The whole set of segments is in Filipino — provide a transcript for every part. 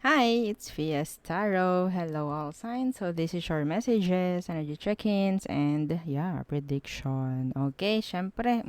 Hi, it's Fias Tarot. Hello, all signs. So, this is your messages, energy check-ins, and prediction. Okay, syempre,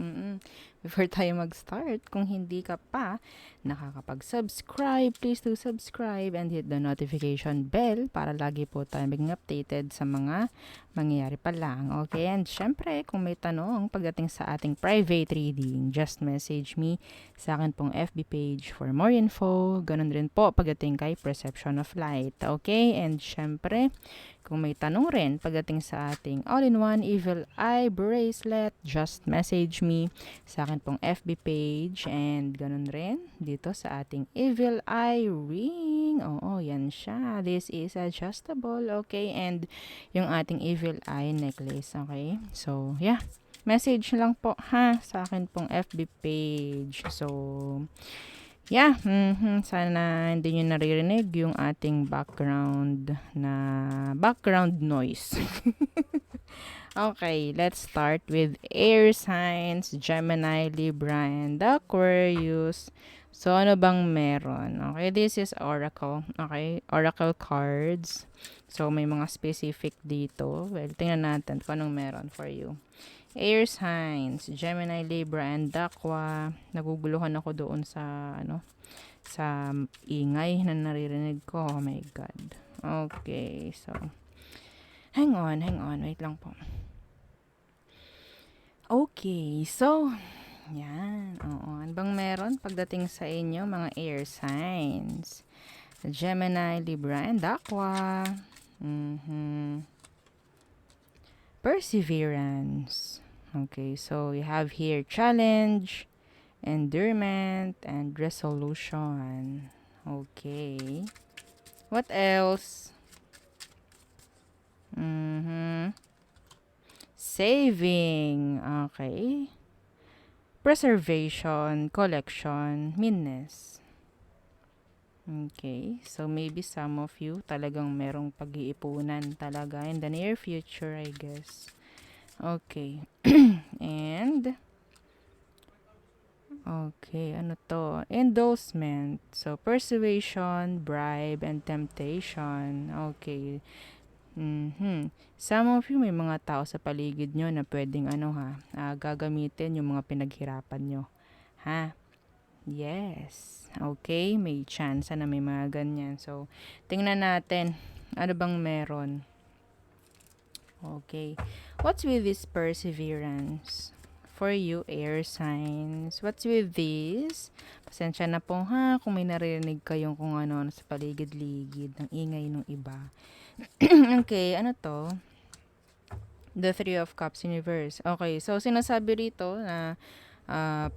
before tayo mag-start, kung hindi ka pa nakakapag-subscribe, please do subscribe and hit the notification bell para lagi po tayo maging updated sa mga mangyayari pa lang. Okay, and syempre, kung may tanong pagdating sa ating private reading, just message me sa akin pong FB page for more info. Ganun rin po pagdating kay Perception of Light. Okay? And syempre, kung may tanong rin pagdating sa ating all-in-one Evil Eye Bracelet, just message me sa akin pong FB page. And ganun rin dito sa ating Evil Eye Ring. Oo, yan siya. This is adjustable. Okay? And yung ating Evil Eye necklace. Okay? So, yeah. Message lang po ha sa akin pong FB page. So, yeah, sana hindi nyo naririnig yung ating background noise. Okay, let's start with air signs, Gemini, Libra, and Aquarius. So, ano bang meron? Okay, this is Oracle. Okay, Oracle cards. So, may mga specific dito. Well, tingnan natin kung anong meron for you. Air signs, Gemini, Libra, and Aqua. Naguguluhan ako doon sa ingay na naririnig ko. Oh my God. Okay, so, hang on, wait lang po. Okay, so, yan. Oo, ano bang meron pagdating sa inyo, mga air signs? Gemini, Libra, and Aqua. Perseverance. Okay, so you have here challenge, endurement, and resolution. Okay. What else? Saving. Okay. Preservation, collection, meanness. Okay. So, maybe some of you talagang merong pag-iipunan talaga in the near future, I guess. Okay. And, okay, ano to? Endorsement. So, persuasion, bribe, and temptation. Okay. Some of you, may mga tao sa paligid nyo na pwedeng gagamitin yung mga pinaghirapan nyo. Ha? Yes. Okay, may chance na may mga ganyan. So, tingnan natin. Ano bang meron? Okay. What's with this perseverance? For you, air signs. What's with this? Pasensya na po ha kung may narinig kayong kung ano sa paligid-ligid ng ingay ng iba. Okay, ano to? The Three of Cups Universe. Okay, so sinasabi rito na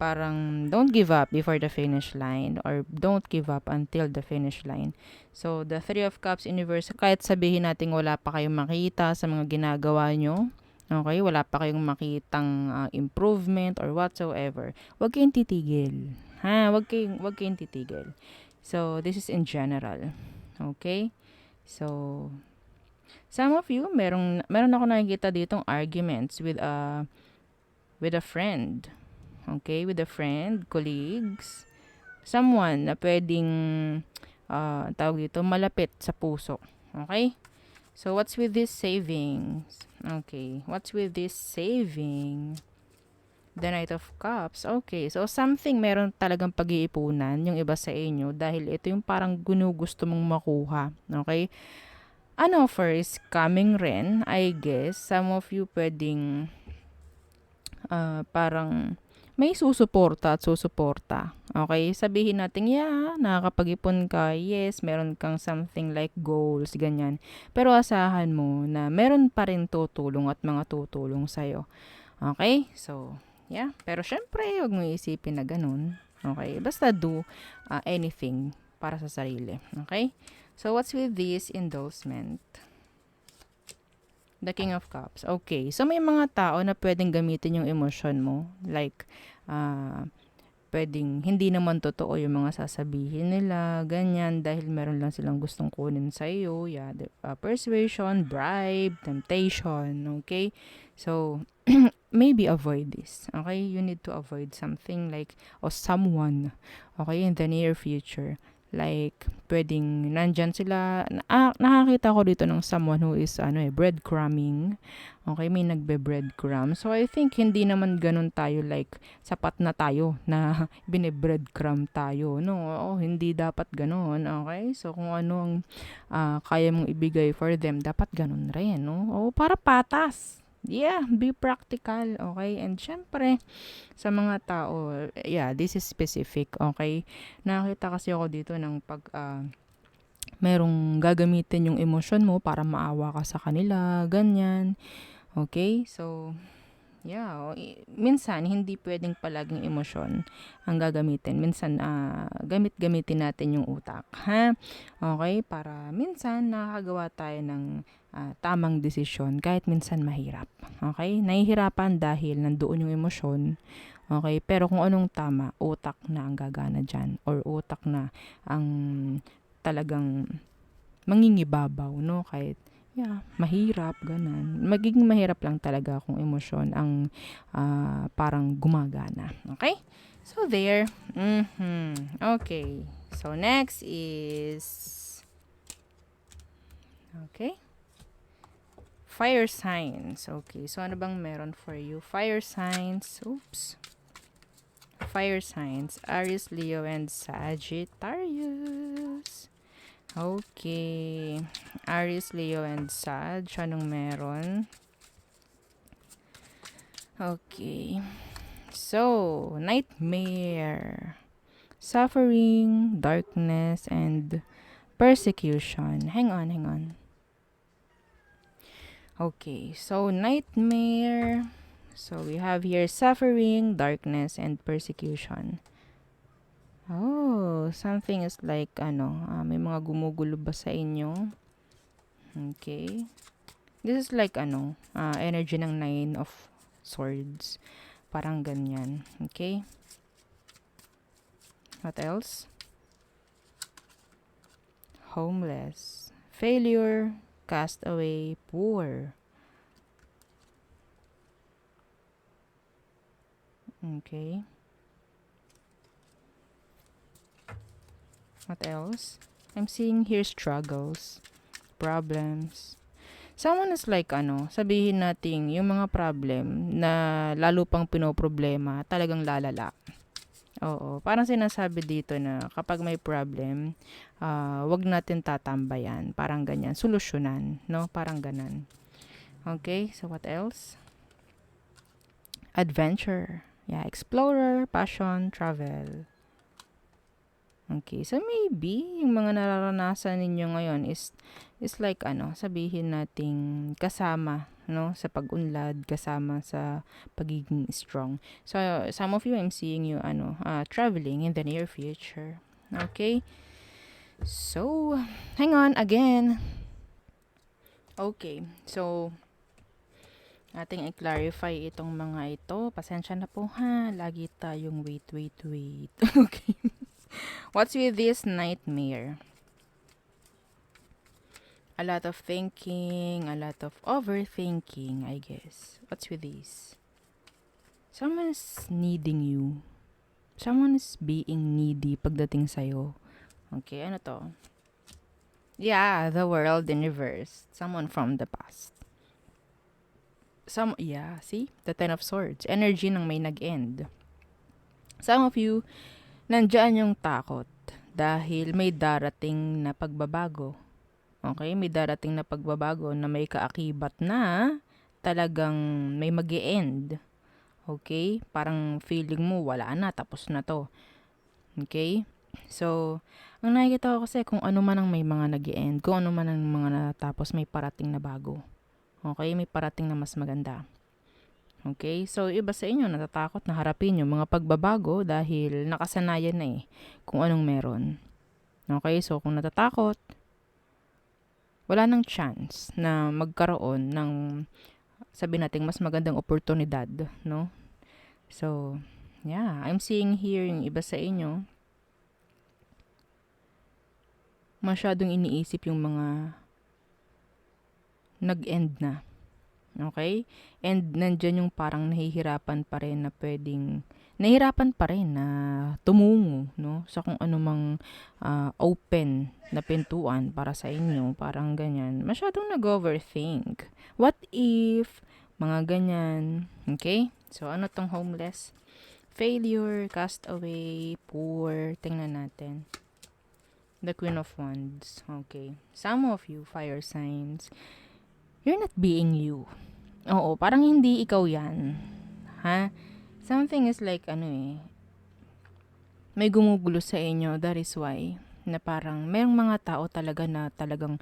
parang don't give up before the finish line or don't give up until the finish line. So, the Three of Cups Universe, kahit sabihin natin wala pa kayong makita sa mga ginagawa nyo, okay, wala pa kayong makitang improvement or whatsoever, huwag kayong titigil. Ha? Huwag kayong titigil. So, this is in general. Okay? So, some of you, meron ako nakikita ditong arguments with a friend. Okay? With a friend, colleagues, someone na pwedeng tawag dito, malapit sa puso. Okay? So, what's with this savings? Okay. What's with this saving? The Knight of Cups. Okay. So, something meron talagang pag-iipunan yung iba sa inyo dahil ito yung parang gusto mong makuha. Okay? An offer is coming rin, I guess. Some of you pwedeng parang may susuporta at susuporta. Okay? Sabihin natin, nakakapag-ipon ka. Yes, meron kang something like goals, ganyan. Pero asahan mo na meron pa rin tutulong at mga tutulong sa'yo. Okay? So, Pero syempre, huwag mo isipin na ganun. Okay? Basta do anything para sa sarili. Okay? So, what's with this endorsement? The King of Cups. Okay. So, may mga tao na pwedeng gamitin yung emosyon mo. Like, pwedeng hindi naman totoo yung mga sasabihin nila, ganyan, dahil meron lang silang gustong kunin sa iyo. Yeah, persuasion, bribe, temptation. Okay? So, maybe avoid this. Okay? You need to avoid something like, or someone, okay, in the near future. Like, pwedeng nandyan sila. Nakakita ko dito ng someone who is breadcrumbing. Okay, may nagbe-breadcrumb. So, I think hindi naman ganun tayo, like, sapat na tayo na bine-breadcrumb tayo. No, hindi dapat ganun. Okay, so kung ano ang kaya mong ibigay for them, dapat ganun rin. No? Para patas. Yeah, be practical. Okay, and syempre, sa mga tao, yeah, this is specific. Okay, nakita kasi ako dito ng pag merong gagamitin yung emosyon mo para maawa ka sa kanila, ganyan. Okay? So, yeah. Minsan, hindi pwedeng palaging emosyon ang gagamitin. Minsan, gamitin natin yung utak. Ha? Okay? Para minsan, nakakagawa tayo ng tamang desisyon kahit minsan mahirap. Okay? Nahihirapan dahil nandoon yung emosyon. Okay? Pero kung anong tama, utak na ang gagana dyan. Or utak na ang talagang mangingibabaw, no? Kahit mahirap, ganan. Magiging mahirap lang talaga kung emosyon ang parang gumagana. Okay? So, there. Okay. So, next is, okay, fire signs. Okay. So, ano bang meron for you? Fire signs. Oops. Fire signs. Aries, Leo, and Sagittarius. Okay. Aries, Leo, and Sag. Anong meron? Okay. So, nightmare. Suffering, darkness, and persecution. Hang on. Okay. So, nightmare. So, we have here suffering, darkness, and persecution. Oh, something is like, may mga gumugulo ba sa inyo? Okay. This is like, energy ng 9 of Swords. Parang ganyan. Okay. What else? Homeless. Failure. Castaway. Poor. Okay. What else? I'm seeing here struggles, problems. Someone is like, sabihin natin, yung mga problem na lalo pang pinoproblema, talagang lalala. Oo, parang sinasabi dito na kapag may problem, wag natin tatambayan. Parang ganyan, solusyonan, no? Parang ganan. Okay, so what else? Adventure. Yeah, explorer, passion, travel. Okay, so maybe yung mga nararanasan ninyo ngayon is like sabihin nating kasama, no, sa pag-unlad, kasama sa pagiging strong. So some of you, I'm seeing you traveling in the near future. Okay? So hang on again. Okay. So ating i-clarify itong mga ito. Pasensya na po ha. Lagi tayong wait. Okay. What's with this nightmare? A lot of thinking, a lot of overthinking, I guess. What's with this? Someone is needing you. Someone is being needy pagdating sa'yo. Okay, ano to? Yeah, the world in reverse. Someone from the past. See? The Ten of Swords. Energy ng may nag-end. Some of you, nandyan yung takot dahil may darating na pagbabago. Okay? May darating na pagbabago na may kaakibat na talagang may mag-e-end. Okay? Parang feeling mo wala na, tapos na to. Okay? So, ang nakikita ko kasi kung ano man ang may mga nag-e-end, kung ano man ang mga natapos, may parating na bago. Okay? May parating na mas maganda. Okay? So, iba sa inyo, natatakot na harapin yung mga pagbabago dahil nakasanayan na kung anong meron. Okay? So, kung natatakot, wala nang chance na magkaroon ng, sabi natin, mas magandang oportunidad, no? So, yeah. I'm seeing here yung iba sa inyo, masyadong iniisip yung mga nag-end na. Okay? And nandyan yung parang nahihirapan pa rin na tumungo, no? Sa kung ano mang open na pintuan para sa inyo, parang ganyan. Masyadong nag-overthink. What if, mga ganyan. Okay? So, ano tong homeless? Failure, castaway, poor. Tingnan natin. The Queen of Wands. Okay. Some of you, fire signs, you're not being you. Oo, parang hindi ikaw yan. Ha? Something is like, may gumugulo sa inyo. That is why, na parang, mayroong mga tao talaga na talagang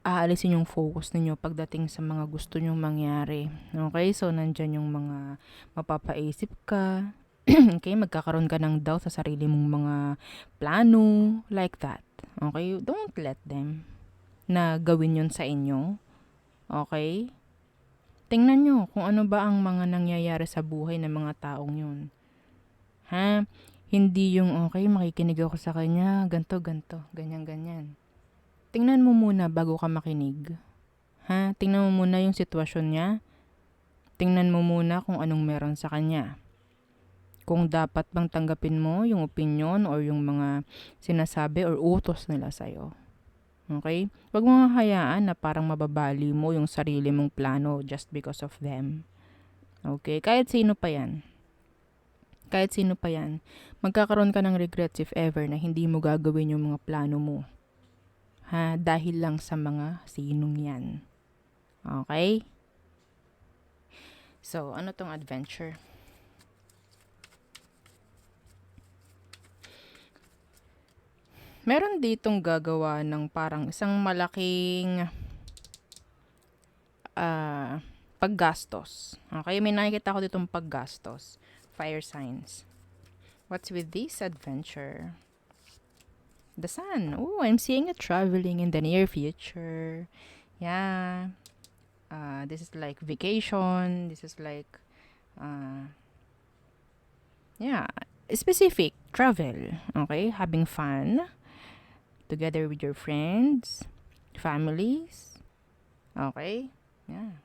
aalisin yung focus ninyo pagdating sa mga gusto nyong mangyari. Okay? So, nandyan yung mga mapapaisip ka. Okay? Magkakaroon ka ng doubt sa sarili mong mga plano. Like that. Okay? Don't let them na gawin yun sa inyo. Okay? Tingnan nyo kung ano ba ang mga nangyayari sa buhay ng mga taong yun. Ha? Hindi yung, okay, makikinig ako sa kanya, ganto, ganyan, ganyan. Tingnan mo muna bago ka makinig. Ha? Tingnan mo muna yung sitwasyon niya. Tingnan mo muna kung anong meron sa kanya. Kung dapat bang tanggapin mo yung opinion or yung mga sinasabi or utos nila sa'yo. Okay? Huwag mo hayaan na parang mababali mo yung sarili mong plano just because of them. Okay? Kahit sino pa yan. Magkakaroon ka ng regrets if ever na hindi mo gagawin yung mga plano mo. Ha? Dahil lang sa mga sinong yan. Okay? So, ano tong adventure? Meron ditong gagawa ng parang isang malaking paggastos. Okay? May nakikita ko ditong paggastos. Fire signs. What's with this adventure? The sun. Oh, I'm seeing it traveling in the near future. Yeah. This is like vacation. This is like, specific travel. Okay? Having fun. Together with your friends. Families. Okay? Yeah.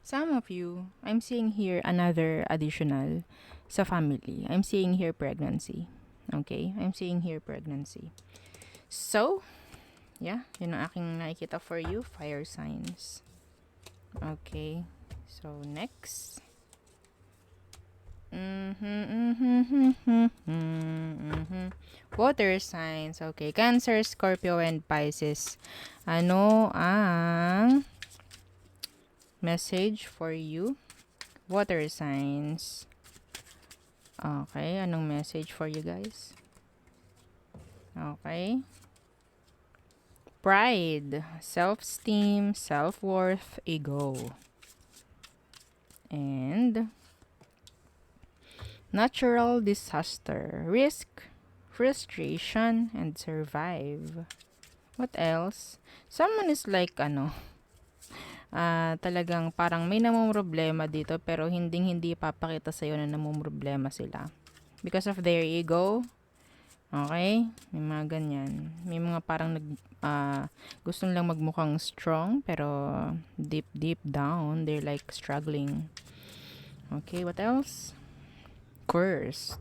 Some of you, I'm seeing here another additional sa family. I'm seeing here pregnancy. Okay? I'm seeing here pregnancy. So, yeah, yun ang aking nakikita for you, fire signs. Okay. So, next. Water signs. Okay. Cancer, Scorpio, and Pisces. Ano ang message for you? Water signs. Okay. Anong message for you guys? Okay. Pride, self-esteem, self-worth, ego. And natural disaster, risk, frustration, and survive. What else? Someone is like, talagang parang may namumroblema dito pero hindi papakita sa'yo na namumroblema sila. Because of their ego. Okay? May mga ganyan. May mga parang gusto nilang magmukhang strong pero deep down they're like struggling. Okay, what else? Curse,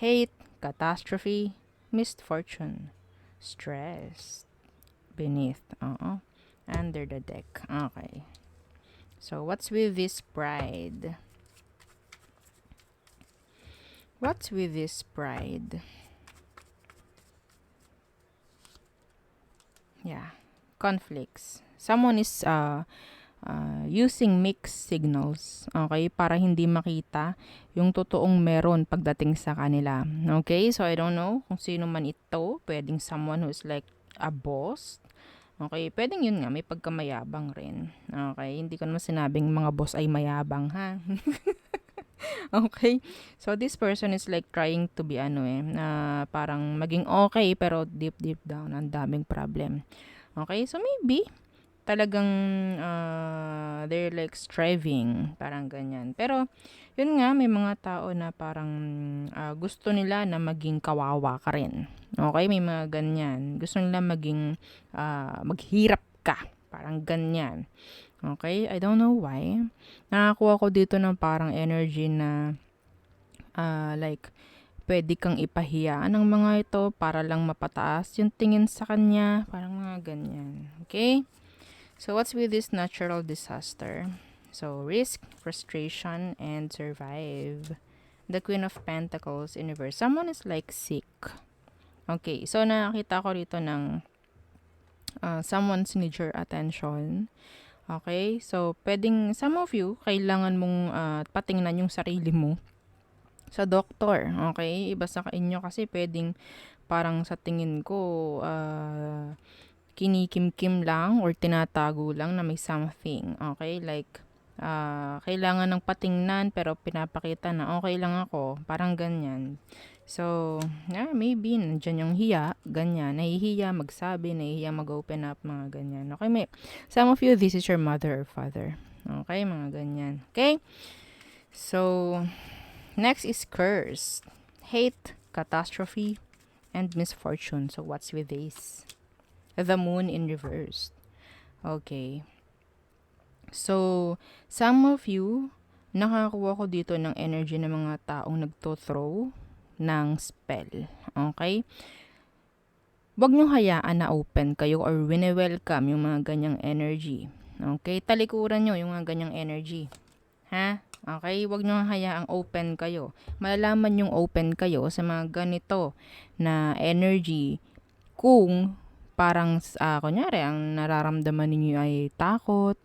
hate, catastrophe, misfortune, stress, beneath, under the deck. Okay. So, what's with this pride? What's with this pride? Yeah. Conflicts. Someone is using mixed signals, okay, para hindi makita yung totoong meron pagdating sa kanila. Okay, so I don't know kung sino man ito. Pwedeng someone who is like a boss. Okay, pwedeng yun nga, may pagkamayabang rin. Okay, hindi ko naman sinabing mga boss ay mayabang, ha? Okay, so this person is like trying to be na parang maging okay, pero deep down, ang daming problem. Okay, so maybe talagang they're like striving, parang ganyan. Pero yun nga, may mga tao na parang gusto nila na maging kawawa ka rin. Okay, may mga ganyan. Gusto nila maging maghirap ka. Parang ganyan. Okay? I don't know why. Nakakuha ko dito ng parang energy na like, pwede kang ipahiyaan ng mga ito para lang mapataas yung tingin sa kanya. Parang mga ganyan. Okay? So, what's with this natural disaster? So, risk, frustration, and survive. The Queen of Pentacles in reverse. Someone is like sick. Okay, so nakita ko rito ng someone's need your attention. Okay, so pwedeng some of you, kailangan mong patingnan yung sarili mo sa doktor. Okay, iba sa inyo kasi pwedeng parang sa tingin ko kinikim-kim lang or tinatago lang na may something. Okay, like kailangan ng patingnan pero pinapakita na okay lang ako. Parang ganyan. So, maybe nandyan yung hiya, ganyan. Nahihiya magsabi, nahihiya mag-open up, mga ganyan. Okay, some of you, this is your mother or father. Okay, mga ganyan. Okay? So, next is curse, hate, catastrophe, and misfortune. So, what's with this? The moon in reverse. Okay. So, some of you, nakakuha ko dito ng energy ng mga taong nagto-throw ng spell. Okay? Huwag nyo hayaan na open kayo or wini-welcome yung mga ganyang energy. Okay? Talikuran nyo yung mga ganyang energy. Ha? Okay? Huwag nyo hayaang open kayo. Malalaman yung open kayo sa mga ganito na energy kung parang, kunyari, ang nararamdaman ninyo ay takot.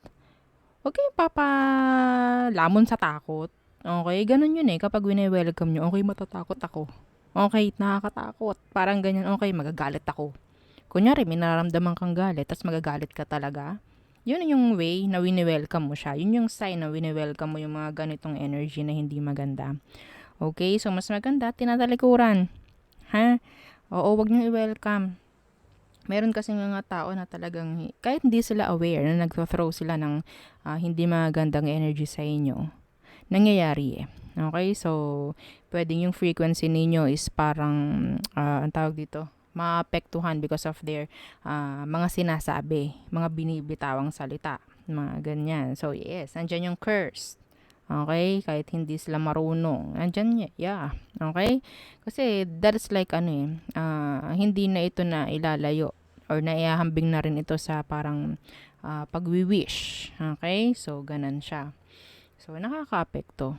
Huwag kayong papalamon sa takot. Okay? Ganun yun eh. Kapag wini-welcome nyo, okay, matatakot ako. Okay, nakakatakot. Parang ganyan, okay, magagalit ako. Kunyari, may nararamdaman kang galit, tapos magagalit ka talaga. Yun yung way na wini-welcome mo siya. Yun yung sign na wini-welcome mo yung mga ganitong energy na hindi maganda. Okay? So, mas maganda, tinatalikuran. Ha? Oo, wag nyo i-welcome. Meron kasi mga tao na talagang, kahit hindi sila aware na nagto-throw sila ng hindi magandang energy sa inyo, nangyayari eh. Okay? So, pwedeng yung frequency ninyo is parang, ang tawag dito, maapektuhan because of their mga sinasabi, mga binibitawang salita, mga ganyan. So, yes, andyan yung curse. Okay? Kahit hindi sila marunong. Andyan, yeah. Okay? Kasi, that's like, hindi na ito na ilalayo or naihahambing na rin ito sa parang pagwi-wish. Okay? So, ganan siya. So, nakaka-apekto.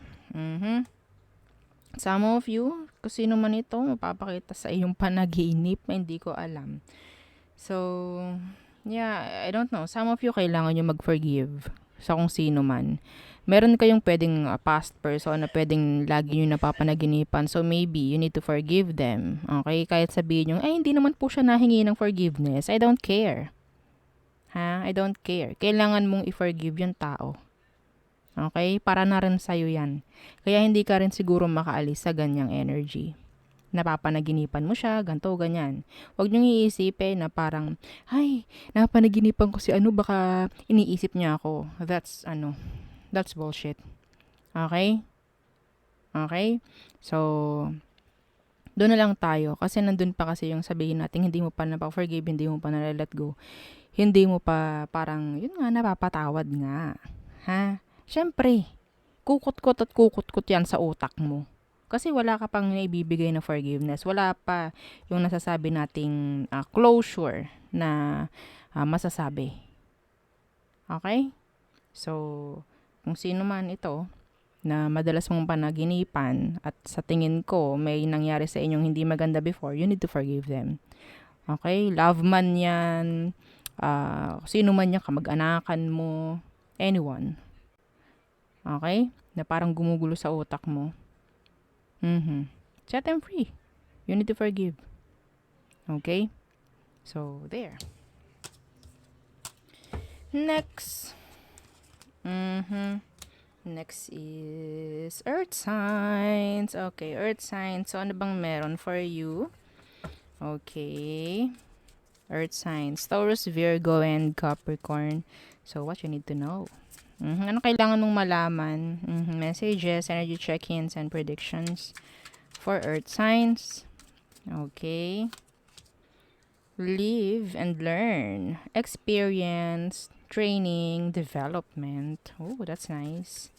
Some of you, kung sino man ito, mapapakita sa iyong panaginip, hindi ko alam. So, yeah, I don't know. Some of you, kailangan nyo mag-forgive sa kung sino man. Meron kayong pwedeng past person na pwedeng lagi nyo napapanaginipan. So, maybe you need to forgive them. Okay? Kahit sabihin nyo, ay, hindi naman po siya nahingi ng forgiveness. I don't care. Ha? I don't care. Kailangan mong i-forgive yung tao. Okay? Para na rin sa'yo yan. Kaya hindi ka rin siguro makaalis sa ganyang energy. Napapanaginipan mo siya, ganto, ganyan. Huwag niyong iisipin na parang, ay, napapanaginipan ko si baka iniisip niya ako. That's bullshit. Okay? Okay? So, doon na lang tayo. Kasi nandun pa kasi yung sabihin natin, hindi mo pa napaka-forgive, hindi mo pa na-let go. Hindi mo pa parang, yun nga, napapatawad nga. Ha? Siyempre, kukot-kot at kukot-kot yan sa utak mo. Kasi wala ka pang naibibigay na forgiveness. Wala pa yung nasasabi nating closure na masasabi. Okay? So, kung sino man ito na madalas mong panaginipan at sa tingin ko may nangyari sa inyong hindi maganda before, you need to forgive them. Okay? Love man yan, sino man yan, kamag-anakan mo, anyone. Okay? Na parang gumugulo sa utak mo. Set them free. You need to forgive. Okay? So, there. Next. Next is Earth signs. Okay, Earth signs. So, ano bang meron for you? Okay. Earth signs. Taurus, Virgo, and Capricorn. So, what you need to know? Ano kailangan mong malaman? Messages, energy check-ins, and predictions for Earth signs. Okay. Live and learn. Experience, training, development. Oh, that's nice.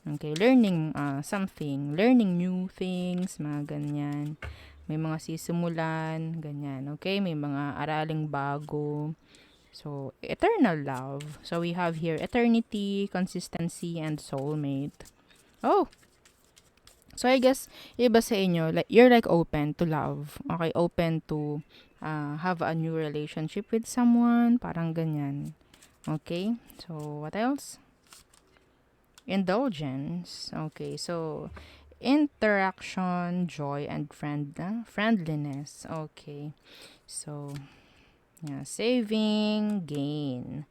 Okay, learning something. Learning new things, mga ganyan. May mga sisimulan, ganyan. Okay, may mga araling bago. So, eternal love. So, we have here eternity, consistency, and soulmate. Oh, so I guess, iba sa inyo, like, you're like open to love. Okay, open to have a new relationship with someone. Parang ganyan. Okay, so what else? Indulgence. Okay, so interaction, joy, and friendliness. Okay, so yeah, saving, gain,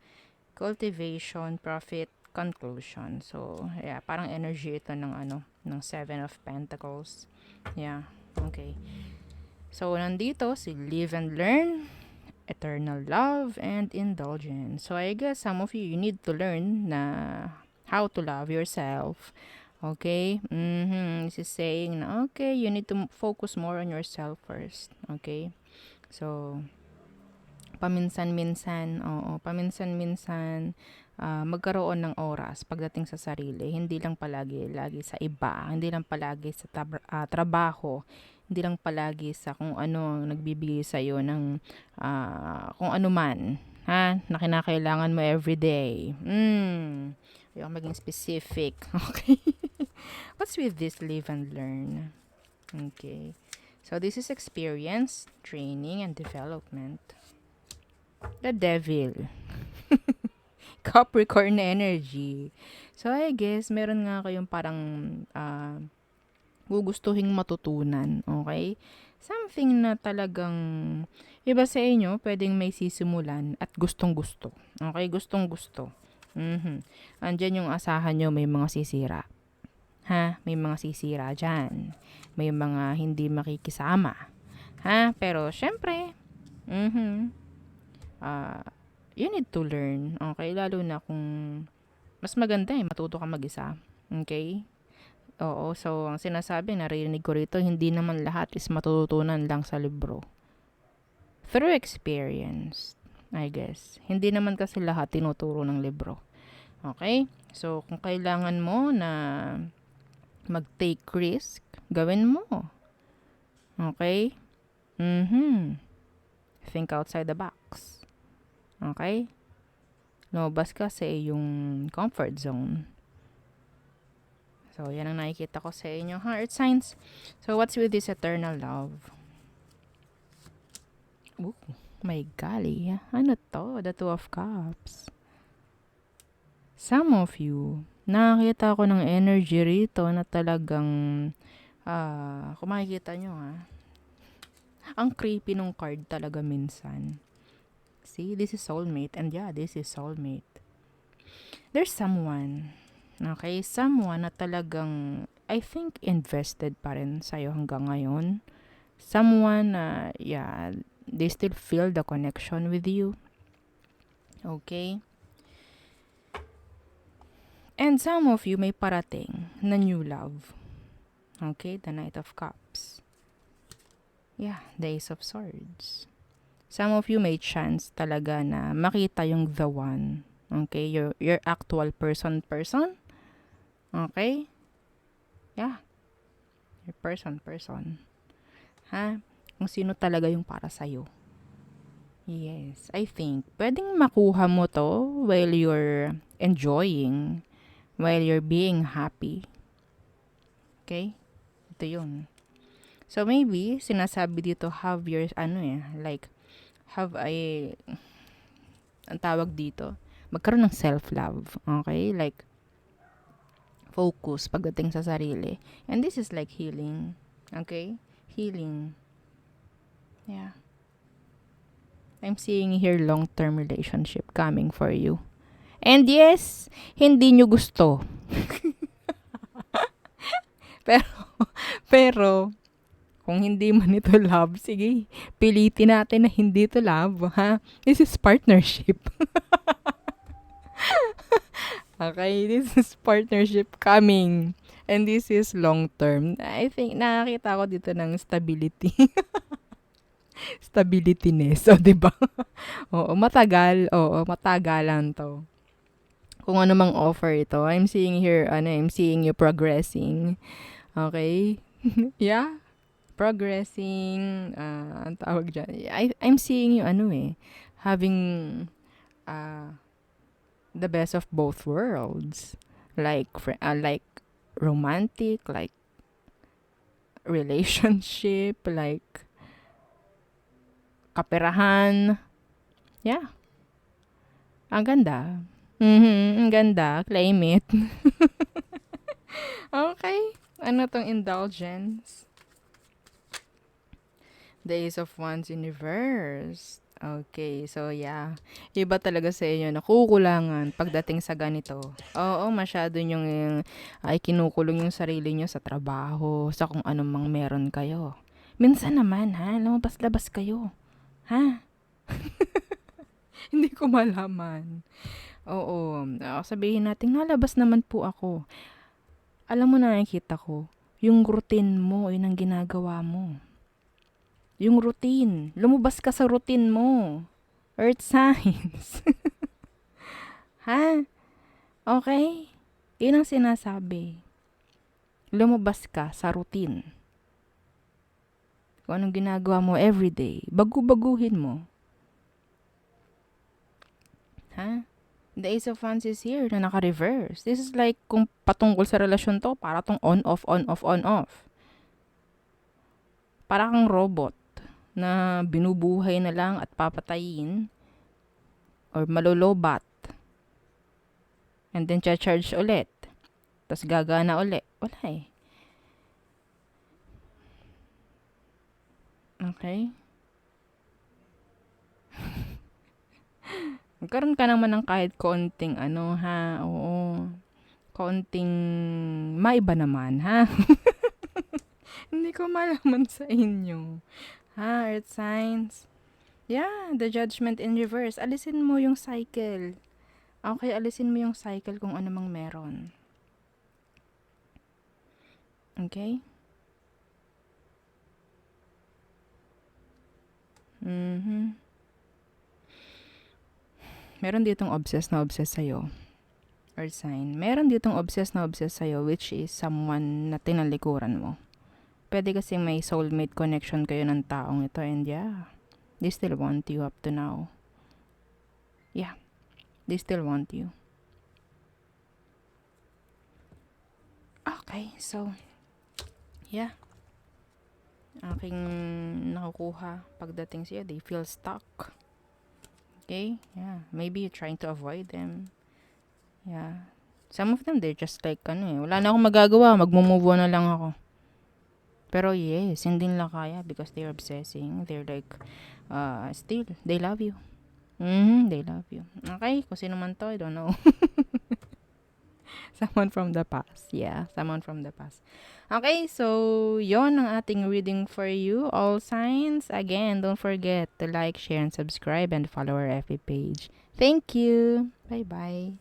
cultivation, profit, conclusion. So yeah, parang energy ito ng ng Seven of Pentacles. Yeah, okay. So nandito si live and learn, eternal love, and indulgence. So I guess some of you need to learn na how to love yourself. Okay? This is saying na, okay, you need to focus more on yourself first. Okay? So, paminsan-minsan, magkaroon ng oras pagdating sa sarili. Hindi lang lagi sa iba. Hindi lang palagi sa trabaho. Hindi lang palagi sa kung ano ang nagbibigay sa'yo ng kung ano man. Na kinakailangan mo everyday. Ayoko maging specific. Okay? What's with this live and learn? Okay. So, this is experience, training, and development. The devil. Capricorn energy. So, I guess, meron nga kayong parang gugustuhing matutunan. Okay? Something na talagang iba sa inyo, pwedeng may sisimulan at gustong-gusto. Okay? Gustong-gusto. Andyan yung asahan nyo, may mga sisira. May mga sisira dyan. May mga hindi makikisama. Pero, syempre, you need to learn. Okay? Lalo na kung mas maganda matuto ka mag-isa. Okay? Oo. So, ang sinasabi, narinig ko rito, hindi naman lahat is matututunan lang sa libro. Through experience, I guess. Hindi naman kasi lahat tinuturo ng libro. Okay? So, kung kailangan mo na mag-take risk, gawin mo. Okay? Think outside the box. Okay? Lumabas ka sa iyong comfort zone. So, yan ang nakikita ko sa inyo, Earth signs. So, what's with this eternal love? Oh, my golly. Ano to? The Two of Cups. Some of you, nakakita ko ng energy rito na talagang, kung makikita nyo ang creepy nung card talaga minsan. See, this is soulmate. And yeah, this is soulmate. There's someone, okay? Someone na talagang, I think, invested pa rin sa'yo hanggang ngayon. Someone na, they still feel the connection with you. Okay? And some of you may parating na new love. Okay? The Knight of Cups. Yeah, the Ace of Swords. Some of you may chance talaga na makita yung the one. Okay? Your actual person. Okay? Yeah. Your person. Kung sino talaga yung para sa'yo. Yes, I think pwedeng makuha mo to while you're enjoying, while you're being happy. Okay? Ito yun. So, maybe, sinasabi dito, have your, have ang tawag dito, magkaroon ng self-love. Okay? Like, focus pagdating sa sarili. And this is like healing. Okay? Healing. Yeah. I'm seeing here long-term relationship coming for you. And yes, hindi nyo gusto. pero, kung hindi man ito love, sige, pilitin natin na hindi ito love, This is partnership. Okay, this is partnership coming. And this is long-term. I think, nakakita ko dito ng stability. Stabilityness. O, diba? Oo, matagal. Oo, matagalan to. Kung ano mang offer ito. I'm seeing you progressing. Okay? Yeah. Progressing. Ang tawag dyan. I'm seeing you, having uh, the best of both worlds. Like romantic, like relationship, like kaperahan. Yeah. Ang ganda. Ang ganda. Claim it. Okay. Ano tong indulgence? The Ace of Wands in reverse. Okay, so yeah. Iba talaga sa inyo nakukulangan pagdating sa ganito. Oo, masyado yung ay kinukulong yung sarili nyo sa trabaho, sa kung anong mang meron kayo. Minsan naman ha, lumabas-labas kayo. Ha? Hindi ko malaman. Oo, sabihin natin, nalabas naman po ako. Alam mo na nakikita ko, yung routine mo, yun ang ginagawa mo. Yung routine. Lumabas ka sa routine mo. Earth signs. Ha? Okay? Yun ang sinasabi. Lumabas ka sa routine. Kung anong ginagawa mo everyday, bagu-baguhin mo. Ha? The Ace of Wands is here na naka-reverse. This is like kung patungkol sa relasyon to, para tong on-off, on-off, on-off. Para kang robot na binubuhay na lang at papatayin or malolobat and then charge ulit tapos gagana ulit. Wala eh. Okay? Magkaroon ka naman ng kahit konting oo, konting maiba naman, ha? Hindi ko malaman sa inyo. Ha, earth signs? Yeah, the judgment in reverse. Alisin mo yung cycle. Okay, alisin mo yung cycle kung ano mang meron. Okay? Meron ditong obsessed na obsessed sa'yo. Earth sign. Meron ditong obsessed na obsessed sa'yo, which is someone na tinalikuran mo. Pwede kasi may soulmate connection kayo ng taong ito, and yeah, they still want you up to now. Yeah, they still want you. Okay, so, yeah. Aking nakukuha pagdating sa'yo, they feel stuck. Okay, yeah. Maybe you're trying to avoid them. Yeah. Some of them, they're just like, wala na akong magagawa, magmumove on na lang ako. Pero yes, hindi nila kaya because they're obsessing. They're like, still, they love you. They love you. Okay, kung sino man to, I don't know. Someone from the past. Yeah, someone from the past. Okay, so yon ang ating reading for you. All signs. Again, don't forget to like, share, and subscribe and follow our FB page. Thank you. Bye-bye.